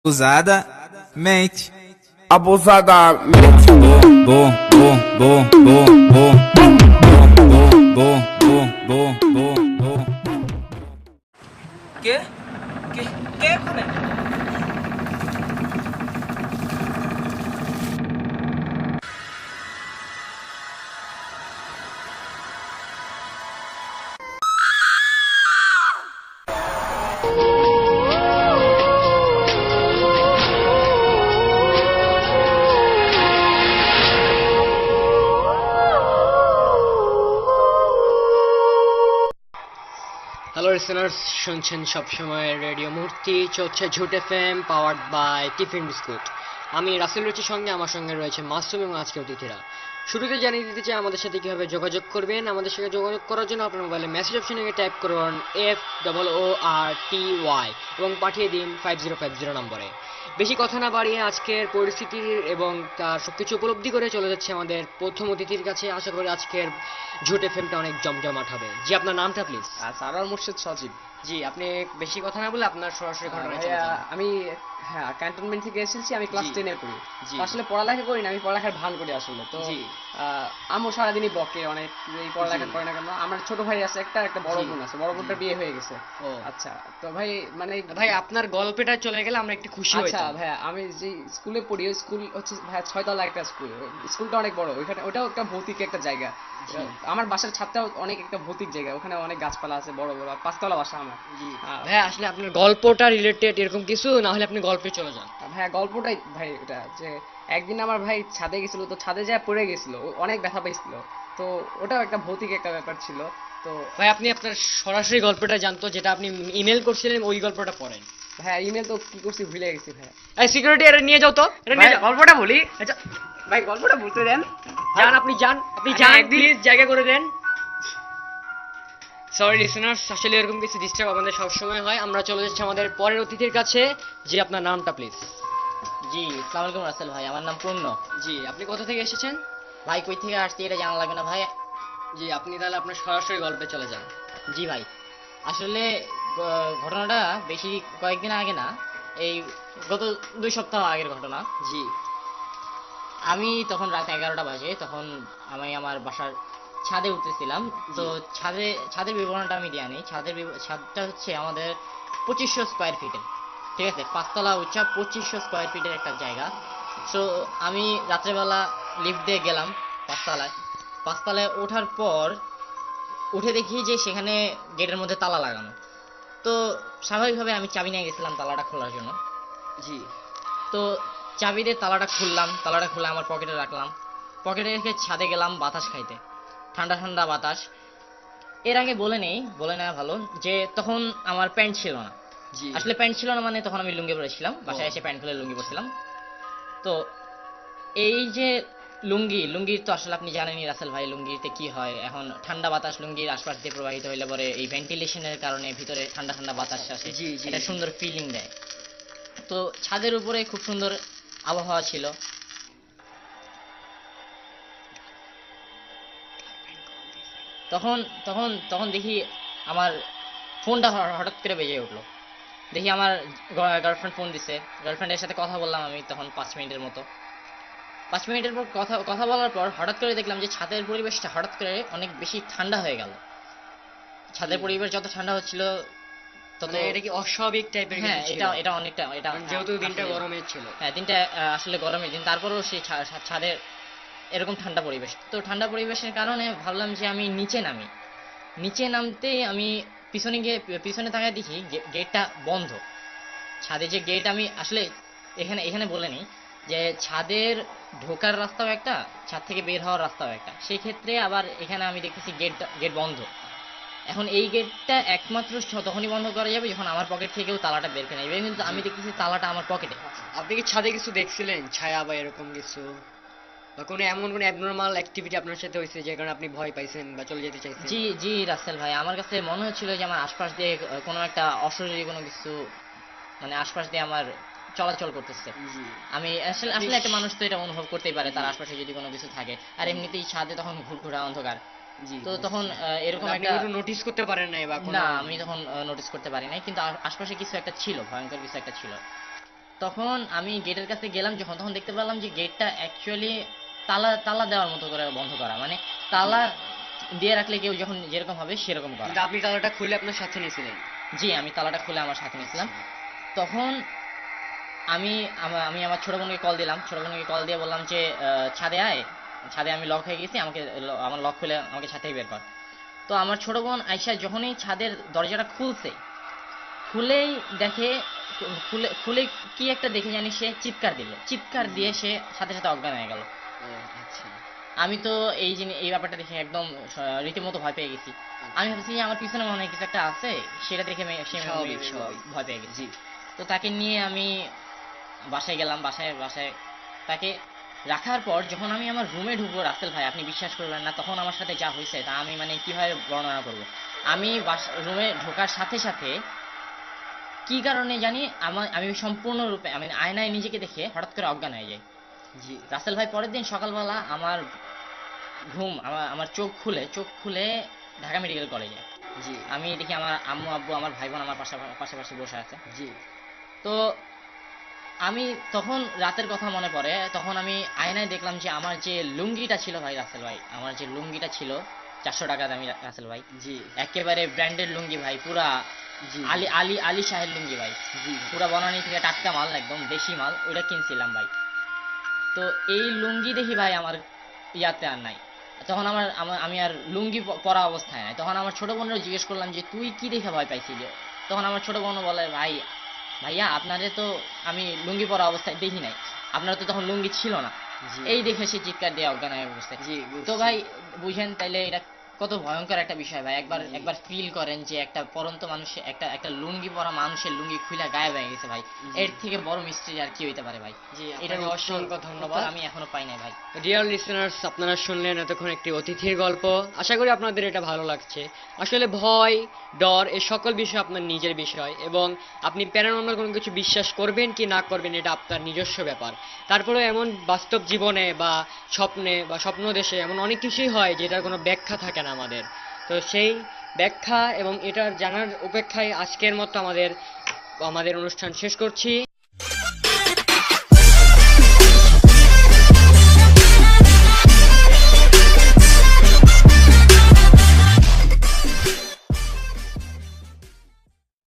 Abusadamente. Abusadamente. Bom, bom, bom, bom, bom, bom, bom, bom, bom, bom, bom. কে কে কে ওখানে? Hello listeners, শুনছেন সবসময় radio মূর্তি, চলছে ঝুট FM powered by tiffin biscuit. আমি রাসেল রুচির সঙ্গে আমার সঙ্গে রয়েছে মাসুম এবং আজকে অতিথিরা। শুরুতে জানিয়ে দিতে চাই আমাদের সাথে কীভাবে যোগাযোগ করবেন। আমাদের সাথে যোগাযোগ করার জন্য আপনার মোবাইলে মেসেজ অপশনে গিয়ে টাইপ করুন FOORTY এবং পাঠিয়ে দিন 5050 নম্বরে। বেশি কথা না বাড়িয়ে আজকের পরিস্থিতি এবং তার সবকিছু উপলব্ধি করে চলে যাচ্ছে আমাদের প্রথম অতিথির কাছে। আশা করি আজকের ঝুট এফএমটা অনেক জমজমাট হবে। জি, আপনার নামটা প্লিজ। সারোয়ার মুর্শিদ সজীব। জি, আপনি বেশি কথা না বলে আপনার সরাসরি ঘটনায় চলে ভাইয়া, যান। আমি ক্যান্টনমেন্ট থেকে এসেছি। আমি ক্লাস জি। 10 এ পড়ি। জি। তো আসলে পড়ালেখা করি না, আমি পড়ালেখার ভান করি আসলে। তো জি। আম্মু সারাদিনই বকে অনেক, এই পড়ালেখা জি। করে না কেন। আমার ছোট ভাই আছে একটা বড় জি। বোন আছে। বড় বোনটার বিয়ে হয়ে গেছে। ও আচ্ছা, তো ভাই মানে ভাই, আপনার গল্পটা চলে গেলে আমরা একটু খুশি আচ্ছা হইতাম। ভাইয়া, আমি যে স্কুলে পড়ি, ওই স্কুল হচ্ছে ভাইয়া 6 তলা একটা স্কুল। স্কুলটা অনেক বড়। ওইখানে ওটাও একটা ভৌতিক একটা জায়গা। জি। আমার বাসার ছাদটাও অনেক একটা ভৌতিক জায়গা। ওখানে অনেক গাছপালা আছে বড় বড়। 5 তলা বাসা আমার। জি আহ, ভাই, আসলে আপনার গল্পটা রিলেটেড এরকম কিছু না হলে আপনি গল্পে চলে যান। ভাইয়া গল্পটাই ভাই এটা যে একদিন আমার ভাই ছাদে গেছিল, তো ছাদে যায় পড়ে গেছিল, ও অনেক ব্যথা পাইছিল। তো ওটাও একটা ভৌতিক একটা ব্যাপার ছিল। তো ভাই, আপনি আপনার সরাসরি গল্পটা জানতো যেটা আপনি ইমেল করছিলেন ওই গল্পটা পড়েন। ভাইয়া ইমেল তো কি করছি ভুলে গেছি ভাইয়া। এই সিকিউরিটি, এটা নিয়ে যাও তো, এটা নিয়ে যাও। গল্পটা বলি। আচ্ছা ভাই, গল্পটা বলতে দেন। যান, আপনি যান, আপনি আরে যান, একদিন- প্লিজ জায়গা করে দেন। সরি লিসেনার্স, আসলে এরকম কিছু ডিস্টার্ব আমাদের সবসময় হয়। আমরা চলে যাচ্ছি আমাদের পরের অতিথির কাছে। জি, আপনার নামটা প্লিজ। জি, আসসালামু আলাইকুম রাসেল ভাই, আমার নাম পূর্ণ। জি, আপনি কোথা থেকে এসেছেন? ভাই কই থেকে আসছি এটা জানা লাগবে না ভাই। জি, আপনি তাহলে আপনার সরাসরি গল্পে চলে যান। জি ভাই, আসলে ঘটনাটা বেশি কয়েকদিন আগে না, এই গত 2 সপ্তাহ আগের ঘটনা। জি। আমি তখন রাত 11টা বাজে, তখন আমি আমার বাসার ছাদে উঠতেছিলাম। তো ছাদের বিবরণটা আমি দিয়ে আনি। ছাদটা হচ্ছে আমাদের 2500 স্কোয়ার ফিটের, ঠিক আছে, 5 তলা উচ্চা, 2500 স্কোয়ার ফিটের একটা জায়গা। সো আমি রাত্রেবেলা লিফট দিয়ে গেলাম 5 তলায়। 5 তলায় ওঠার পর উঠে দেখি যে সেখানে গেটের মধ্যে তালা লাগানো। তো স্বাভাবিকভাবে আমি চাবি নিয়ে গেছিলাম তালাটা খোলার জন্য। জি। তো চাবি দিয়ে তালাটা খুললাম, তালাটা খুলে আমার পকেটে রাখলাম। পকেটে রেখে ছাদে গেলাম বাতাস খাইতে, ঠান্ডা ঠান্ডা বাতাস। এর আগে বলে নেওয়া ভালো যে তখন আমার প্যান্ট ছিল না। জি। আসলে প্যান্ট ছিল না মানে তখন আমি লুঙ্গি পরেছিলাম, বাসায় ও। এসে প্যান্ট খুলে লুঙ্গি পরছিলাম। তো এই যে লুঙ্গির তো আসলে আপনি জানেনই রাসেল ভাই, লুঙ্গিতে কি হয়, এখন ঠান্ডা বাতাস লুঙ্গির আশপাশ দিয়ে প্রবাহিত হইলে পরে এই ভেন্টিলেশনের কারণে ভিতরে ঠান্ডা ঠান্ডা বাতাস আসে, জি, জি, এটা জি। সুন্দর ফিলিং দেয়। তো ছাদের উপরে খুব সুন্দর আবহাওয়া ছিল। তখন তখন তখন দেখি আমার ফোনটা হঠাৎ করে বেজে উঠলো। দেখি আমার গার্লফ্রেন্ড ফোন দিছে। গার্লফ্রেন্ডের সাথে কথা বললাম আমি তখন 5 মিনিটের মতো। 5 মিনিটের পর কথা কথা বলার পর হঠাৎ করে দেখলাম যে ছাদের পরিবেশটা হঠাৎ করে অনেক বেশি ঠান্ডা হয়ে গেল। ছাদের পরিবেশ যত ঠান্ডা হচ্ছিল তত মানে এটা কি অস্বাভাবিক টাইপের হ্যাঁ, কিছু ছিল? এটা অনেকটা এটা যেহেতু দিনটা আসলে- গরমের ছিল। হ্যাঁ, দিনটা আসলে গরমের দিন, তারপরেও সেই ছাদের এরকম ঠান্ডা পরিবেশ। তো ঠান্ডা পরিবেশের কারণে ভাবলাম যে আমি নিচে নামি। নিচে নামতেই আমি পিছনে তাকায় দেখি গেটটা বন্ধ। ছাদে যে গেট, আমি আসলে এখানে এখানে বলে নিই যে ছাদের ঢোকার রাস্তাও একটা, ছাদ থেকে বের হওয়ার রাস্তাও একটা। সেই ক্ষেত্রে আবার এখানে আমি দেখতেছি গেট বন্ধ। এখন এই গেটটা একমাত্র তখনই বন্ধ করা যাবে যখন আমার পকেট থেকেও তালাটা বের করে নেবে, কিন্তু আমি দেখতেছি তালাটা আমার পকেটে। আপনি কি ছাদে কিছু দেখছিলেন, ছায়া বা এরকম কিছু, বা কোনো এমন কোনো অ্যাবনর্মাল অ্যাক্টিভিটি আপনার সাথে হয়েছে যে কারণে আপনি ভয় পাইছেন বা চলে যেতে চাইছেন? জি জি রাসেল ভাই, আমার কাছে মনে হচ্ছিল যে আমার আশপাশ দিয়ে কোনো একটা অশরীরী কোনো কিছু, মানে আশপাশ দিয়ে আমার চলাচল করতেছে। জি। আমি আসলে আসলে একটা মানুষ তো এটা অনুভব করতেই পারে তার আশপাশে যদি কোনো কিছু থাকে। আর এমনিতেই ছাদে তখন ঘুরঘুরা অন্ধকার। জি। তো তখন এরকম মানে আপনি একটা, কোনো নোটিস করতে পারেন নাই বা কোনো? না আমি তখন নোটিস করতে পারি নাই, কিন্তু আশপাশে কিছু একটা ছিল, ভয়ঙ্কর কিছু একটা ছিল। তখন আমি গেটের কাছে গেলাম যখন, তখন দেখতে পেলাম যে গেটটা অ্যাকচুয়ালি তালা তালা দেওয়ার মতো করে বন্ধ করা, মানে তালা দিয়ে রাখলে কেউ যখন যেরকম হবে সেরকম করা। কিন্তু আপনি তালাটা খুলে আপনার সাথে নিয়েছিলেন? জি, আমি তালাটা খুলে আমার সাথে নিয়েছিলাম। তখন আমি আমার ছোট বোনকে কল দিলাম, ছোট বোনকে কল দিয়ে বললাম যে ছাদে আয়, ছাদে আমি লক হয়ে গেছি, আমাকে আমার লক খুলে আমাকে ছাদ থেকে বের কর। তো আমার ছোট বোন আয়শা যখনই ছাদের দরজাটা খুলছে, খুলেই দেখে, খুলে কি একটা দেখে জানি সে চিৎকার দিল, চিৎকার দিয়ে সে সাথে সাথে অজ্ঞান হয়ে গেল। আচ্ছা। আমি তো এই ব্যাপারটা দেখে একদম রীতিমতো ভয় পেয়ে গেছি। আমি ভাবছি যে আমার পিছনে মনে হয় কিছু একটা আছে, সেটা দেখে সে স্বাভাবিক। ভয় পেয়ে গেছি। জি। তো তাকে নিয়ে আমি বাসায় গেলাম, বাসায় তাকে রাখার পর যখন আমি আমার রুমে ঢুকবো, রাসেল ভাই আপনি বিশ্বাস করবেন না, তখন আমার সাথে যা হয়েছে তা আমি মানে কিভাবে বর্ণনা করব। আমি রুমে ঢোকার সাথে সাথে কি কারণে জানি আমি সম্পূর্ণরূপে আমি আয়নায় নিজেকে দেখে হঠাৎ করে অজ্ঞান হয়ে যাই। জি। রাসেল ভাই পরের দিন সকালবেলা আমার আমার চোখ খুলে ঢাকা মেডিকেল কলেজে জি। আমি দেখি আমার আম্মু আব্বু আমার ভাই বোন আমার পাশাপাশি বসে আছে। জি। তো আমি তখন রাতের কথা মনে পড়ে, তখন আমি আয়নায় দেখলাম যে আমার যে লুঙ্গিটা ছিল ভাই রাসেল ভাই, আমার যে লুঙ্গিটা ছিল 400 টাকা দামি রাসেল ভাই, জি। একেবারে ব্র্যান্ডেড লুঙ্গি ভাই, পুরা জি। আলী শাহের লুঙ্গি ভাই, জি। পুরা বনানী থেকে টাটকা মাল, একদম দেশি মাল, ওইটা কিনছিলাম ভাই। তো এই লুঙ্গি দেখি ভাই আমার ইয়াতে আর নাই, তখন আমি আর লুঙ্গি পরা অবস্থায় নাই। তখন আমার ছোট বোনরা জিজ্ঞেস করলাম যে তুই কি দেখে ভয় পাইছিলি? তখন আমার ছোট বোন বলে ভাইয়া আপনারে তো আমি লুঙ্গি পরা অবস্থায় দেখি নাই, আপনার তো তখন লুঙ্গি ছিল না। জি। এই দেখে সে চিৎকার দিয়ে অজ্ঞান হয়ে বসছে। জি, তো বুঝছি। ভাই বুঝেন তাইলে এটা কত ভয়ঙ্কর একটা বিষয় ভাই। একবার ফিল করেন যে একটা পরন্ত মানুষের একটা লুঙ্গি পরা মানুষের লুঙ্গি খুলে গায়েব হয়ে গেছে ভাই, এর থেকে বড় মিস্ট্রি আর কি হইতে পারে ভাই? জি, এটার আপনাকে অসংখ্য ধন্যবাদ। আমি এখনো পাই নাই ভাই। ডিয়ার লিসেনার্স, আপনারা শুনলেন এতক্ষণ একটি অতিথির গল্প। আশা করি আপনাদের এটা ভালো লাগছে। আসলে ভয়, ডর এই সকল বিষয় আপনার নিজের বিষয়, এবং আপনি প্যারানর্মাল কোনো কিছু বিশ্বাস করবেন কি না করবেন এটা আপনার নিজস্ব ব্যাপার। তারপরেও এমন বাস্তব জীবনে বা স্বপ্নে বা স্বপ্ন দেশে এমন অনেক কিছুই হয় যেটার কোনো ব্যাখ্যা থাকে না আমাদের। তো সেই ব্যাখ্যা এবং এটার জানার অপেক্ষায় আজকের মতো আমাদের অনুষ্ঠান শেষ করছি।